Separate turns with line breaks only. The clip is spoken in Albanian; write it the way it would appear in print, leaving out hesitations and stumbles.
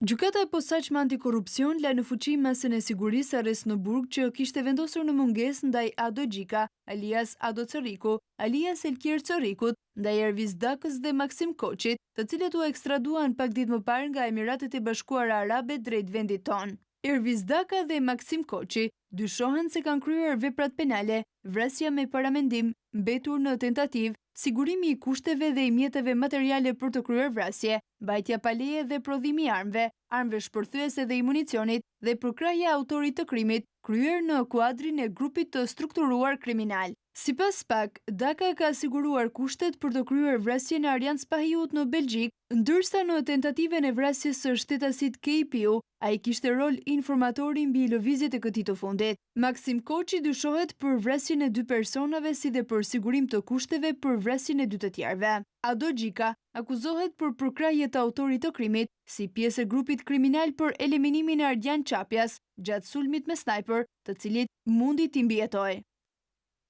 Gjykata e posaçme antikorrupsion la në fuqi masën e sigurisë arrest në burg që kishte vendosur në mungesë ndaj Ado Gjika, alias Ado Corriku, alias Elkier Corrikut, ndaj Erviz Dakës dhe Maksim Koçit, të cilët u ekstraduan pak ditë më parë nga Emiratet e Bashkuara Arabe drejt vendit tonë. Erviz Daka dhe Maksim Koçi dyshohen se kanë kryer veprat penale, vrasja me paramendim, mbetur në tentativë, sigurimi i kushteve dhe i mjeteve materiale për të kryer vrasje, mbajtja pa leje dhe prodhimi i armëve shpërthyese dhe i municionit dhe përkrahja e autorit të krimit, kryer në kuadrin e grupit të strukturuar kriminal. Sipas PAK, Daka ka siguruar kushtet për të kryer vrasjen e Arjan Spahiut në Belgjik, ndërsa në tentativën e vrasjes së shtetasit KPU, ai kishte rol informatori mbi lëvizjet e këtij të fundit. Maksim Koçi dyshohet për vrasjen e 2 personave si dhe për sigurim të kushteve për vrasjen e 2 të tjerëve. Ado Gjika akuzohet për përkrahje të autorit të krimit si pjesë e grupit kriminal për eliminimin e Ardian Çapjas gjatë sulmit me snajper, të cilit mundi t'i mbijetoj.